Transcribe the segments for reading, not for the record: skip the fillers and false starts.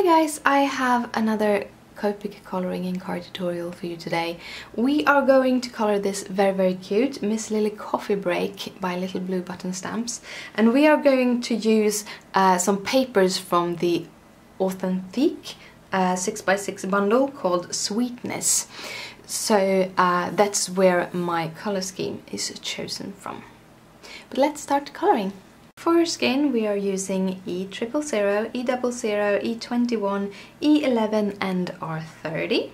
Hi guys, I have another Copic coloring in card tutorial for you today. We are going to color this very cute Miss Lilly Coffee Break by Little Blue Button Stamps, and we are going to use some papers from the Authentique 6x6 bundle called Sweetness. So that's where my color scheme is chosen from. But let's start coloring. For our skin we are using E000, E00, E21, E11 and R30.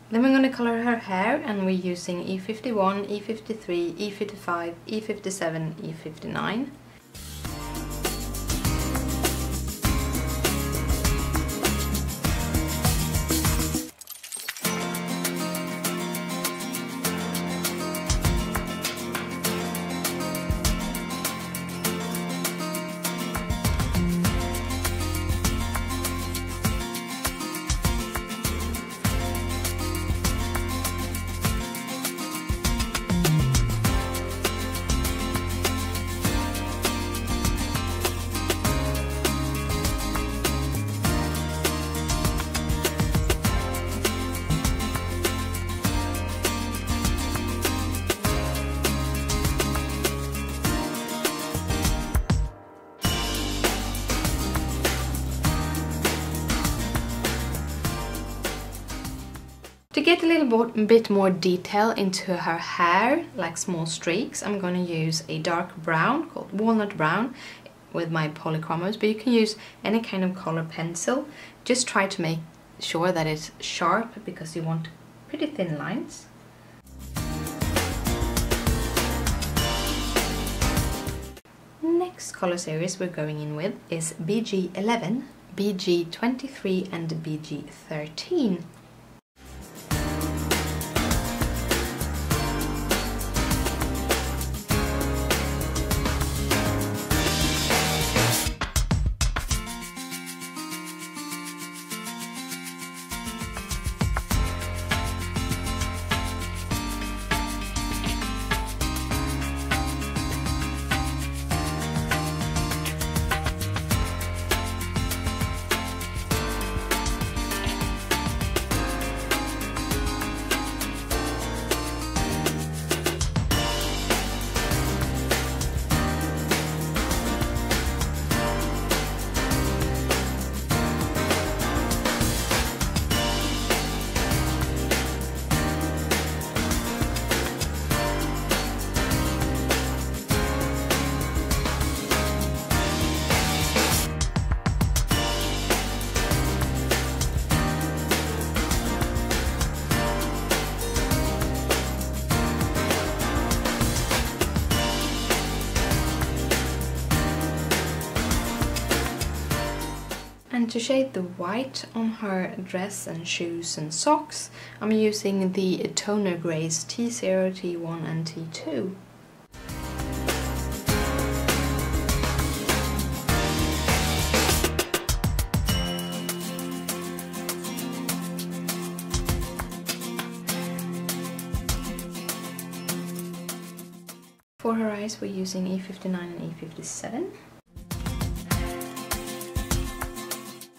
Then we're going to color her hair, and we're using E51, E53, E55, E57, E59. To get a little bit more detail into her hair, like small streaks, I'm going to use a dark brown called Walnut Brown with my polychromos, but you can use any kind of color pencil. Just try to make sure that it's sharp because you want pretty thin lines. Next color series we're going in with is BG11, BG23 and BG13. And to shade the white on her dress and shoes and socks, I'm using the toner grays T0, T1 and T2. For her eyes we're using E59 and E57.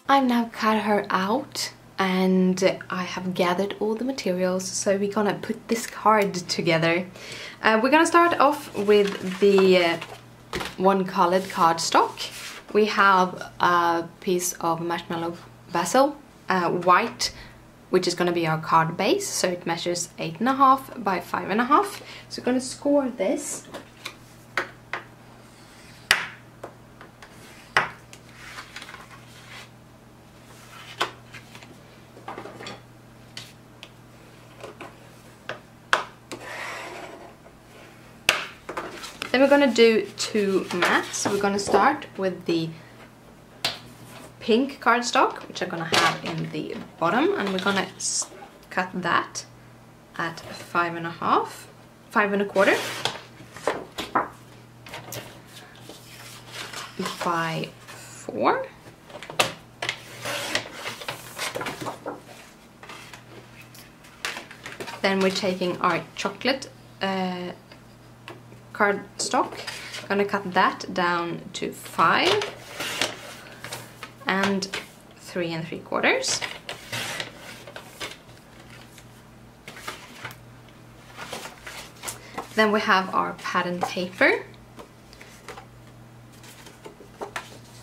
I've now cut her out and I have gathered all the materials, so we're gonna put this card together. We're gonna start off with the one colored cardstock. We have a piece of marshmallow basil, white, which is gonna be our card base, so it measures 8.5 by 5.5. So we're gonna score this. Then we're gonna do 2 mats. We're gonna start with the pink cardstock, which I'm gonna have in the bottom, and we're gonna cut that at 5.5, 5.25 by 4. Then we're taking our chocolate cardstock, gonna cut that down to 5 and 3.75. Then we have our pattern paper.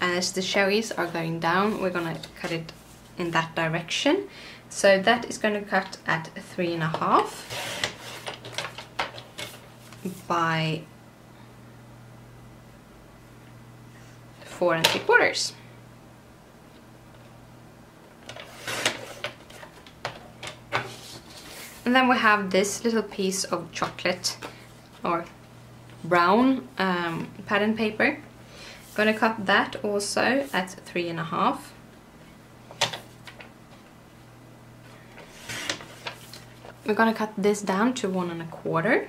As the cherries are going down, we're gonna cut it in that direction. So that is going to cut at 3.5 by 4.75. And then we have this little piece of chocolate or brown pattern paper. Going to cut that also at 3.5. We're going to cut this down to 1.25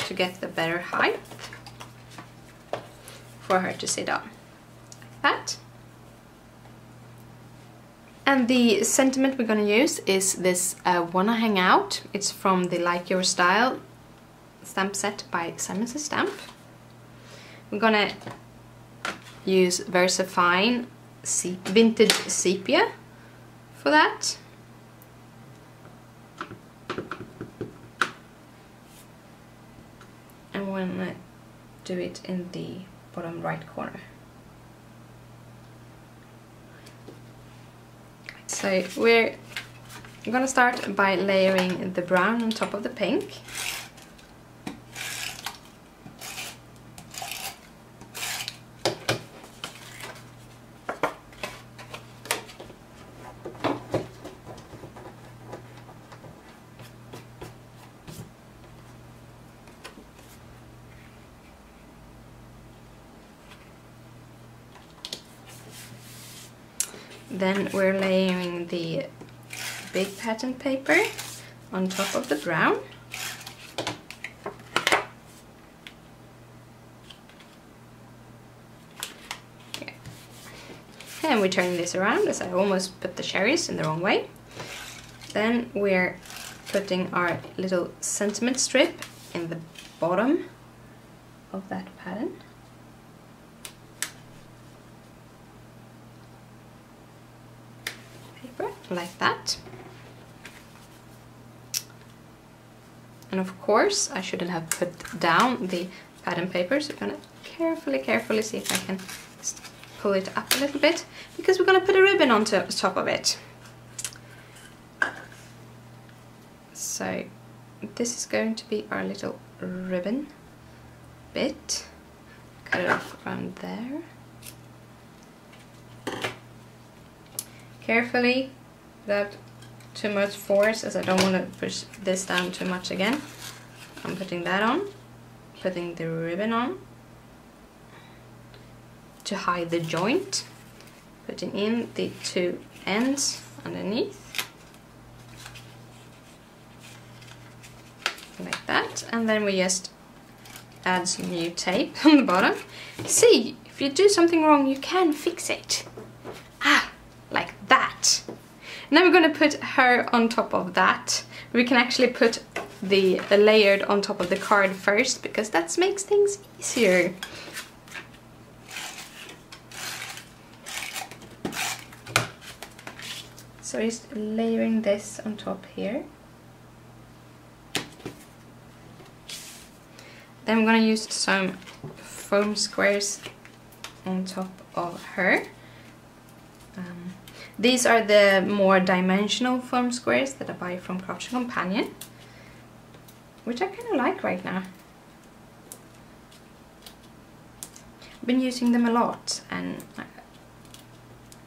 to get the better height for her to sit on, like that. And the sentiment we're going to use is this Wanna Hang Out. It's from the Like Your Style stamp set by Simon Says Stamp. We're going to use VersaFine Vintage Sepia for that. And we're going to do it in the bottom right corner. So we're going to start by layering the brown on top of the pink. Then we're layering the big pattern paper on top of the brown. Okay. And we turn this around as I almost put the cherries in the wrong way. Then we're putting our little sentiment strip in the bottom of that pattern. Like that. And of course I shouldn't have put down the pattern paper, so I'm gonna carefully see if I can just pull it up a little bit, because we're gonna put a ribbon on top of it. So this is going to be our little ribbon bit. Cut it off around there. Carefully, without too much force, as I don't want to push this down too much again. I'm putting that on, putting the ribbon on to hide the joint, putting in the 2 ends underneath, like that, and then we just add some new tape on the bottom. See, if you do something wrong, you can fix it. Like that. And then we're going to put her on top of that. We can actually put the layered on top of the card first, because that makes things easier. So just layering this on top here. Then I'm going to use some foam squares on top of her. These are the more dimensional foam squares that I buy from Craft Companion, which I kind of like right now. I've been using them a lot and I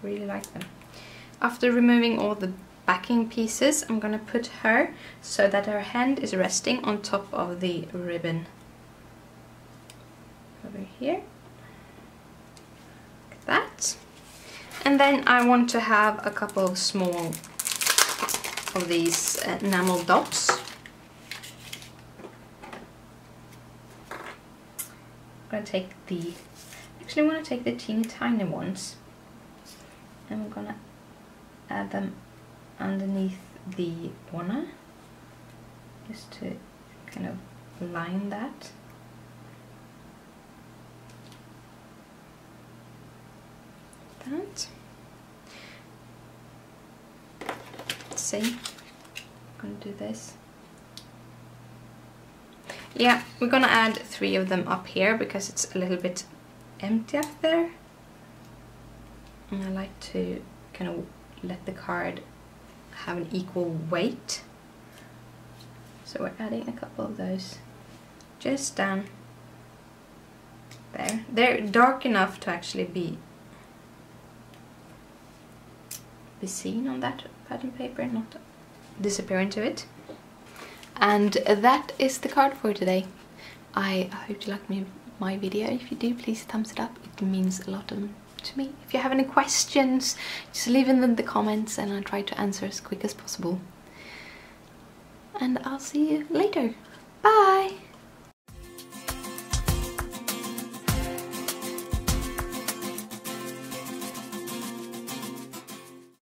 really like them. After removing all the backing pieces. I'm gonna put her so that her hand is resting on top of the ribbon. Over here. Like that. And then I want to have a couple of small of these enamel dots. I'm gonna take the, actually I want to take the teeny tiny ones, and we're gonna add them underneath the corner, just to kind of line that. Let's see, I'm gonna do this. Yeah, we're gonna add 3 of them up here because it's a little bit empty up there. And I like to kind of let the card have an equal weight. So we're adding a couple of those just down there. They're dark enough to actually be seen on that pattern paper, not disappear into it. And that is the card for today. I hope you liked my video. If you do, please thumbs it up. It means a lot to me. If you have any questions, just leave them in the comments and I'll try to answer as quick as possible. And I'll see you later. Bye!